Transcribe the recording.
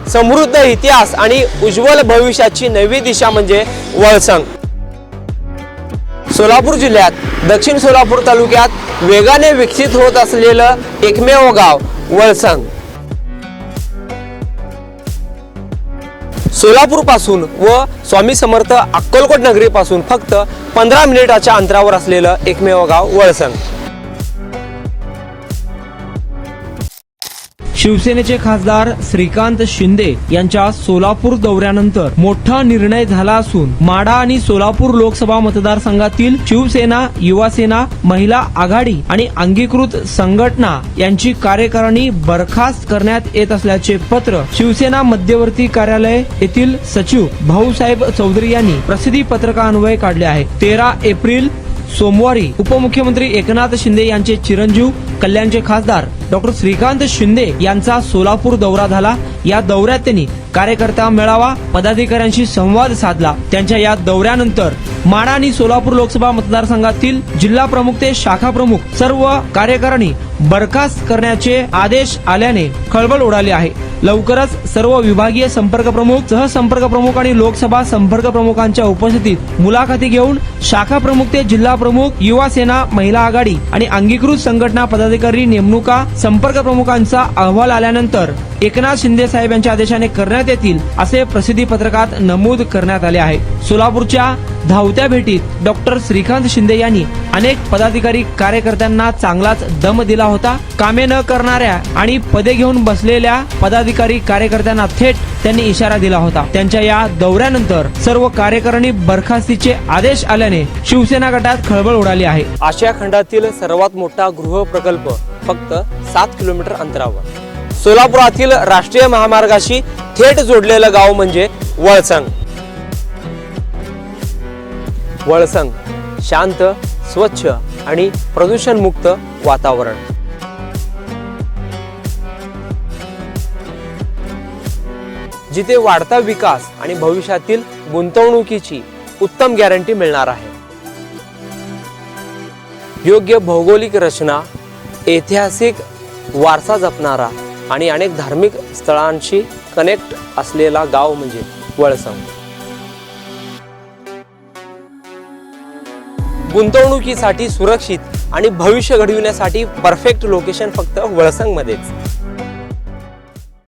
समृद्ध इतिहास आणि उज्ज्वल भविष्याची नवी दिशा म्हणजे वळसंग। सोलापूर जिल्ह्यात दक्षिण सोलापूर तालुक्यात वेगाने विकसित होत असलेलं एकमेव गाव वळसंग। सोलापूर पासून व स्वामी समर्थ अक्कलकोट नगरी पासून फक्त 15 मिनिटाच्या अंतरावर असलेलं एकमेव गाव वळसंग। शिवसेनेचे खासदार श्रीकांत शिंदे यांच्या सोलापूर दौऱ्यानंतर मोठा निर्णय झाला असून माढा आणि सोलापूर लोकसभा मतदारसंघातील शिवसेना, युवासेना, महिला आघाडी आणि अंगीकृत संघटना यांची कार्यकारिणी बरखास्त करण्यात येत असल्याचे पत्र शिवसेना मध्यवर्ती कार्यालय येथील सचिव भाऊसाहेब चौधरी यांनी प्रसिद्धी पत्रकान्वये काढले आहे। 13 एप्रिल सोमवारी उपमुख्यमंत्री एकनाथ शिंदे यांचे चिरंजीव कल्याणचे खासदार डॉक्टर श्रीकांत शिंदे यांचा सोलापूर दौरा झाला। या दौऱ्यात त्यांनी कार्यकर्ता मेळावा, पदाधिकाऱ्यांशी संवाद साधला। त्यांच्या या दौऱ्यानंतर माढा आणि सोलापूर लोकसभा मतदारसंघातील जिल्हा प्रमुख ते शाखा प्रमुख सर्व कार्यकारिणी बरखास्त करण्याचे आदेश आल्याने खळबळ उडाली आहे। लवकरच सर्व विभागीय संपर्क प्रमुख, सहसंपर्क प्रमुख आणि लोकसभा संपर्क प्रमुखांच्या उपस्थितीत मुलाखती घेऊन शाखा प्रमुख ते जिल्हा प्रमुख, युवा सेना, महिला आघाडी आणि अंगीकृत संघटना पदाधिकारी नेमणुका संपर्क प्रमुखांचा अहवाल आल्यानंतर एकनाथ शिंदे साहेब यांच्या आदेशाने करण्यात येतील असे प्रसिद्धी पत्रकात नमूद करण्यात आले आहे। सोलापूरच्या धावत्या भेटीत डॉक्टर श्रीकांत शिंदे यांनी अनेक पदाधिकारी कार्यकर्त्यांना चांगलाच दम दिला होता। कामे न करणाऱ्या आणि पदे घेऊन बसलेल्या पदाधिकारी कार्यकर्त्यांना थेट त्यांनी इशारा दिला होता। त्यांच्या या दौऱ्यानंतर सर्व कार्यकारिणी बरखास्तीचे आदेश आल्याने शिवसेना गटात खळबळ उडाली आहे। आशिया खंडातील सर्वात मोठा गृह प्रकल्प फक्त 7 किलोमीटर अंतरावर सोलापुरातील राष्ट्रीय महामार्गाशी थेट जोडलेलं गाव म्हणजे वळसंग। वळसंग शांत, स्वच्छ आणि प्रदूषण मुक्त वातावरण। जिथे वाढता विकास आणि भविष्यातील गुंतवणुकीची उत्तम गॅरंटी मिळणार आहे। योग्य भौगोलिक रचना, ऐतिहासिक वारसा जपणारा आणि अनेक धार्मिक स्थळांशी कनेक्ट असलेला गाव म्हणजे वळसंग। गुंतवणुकीसाठी सुरक्षित आणि भविष्य घडविण्यासाठी परफेक्ट लोकेशन फक्त वळसंग मध्येच।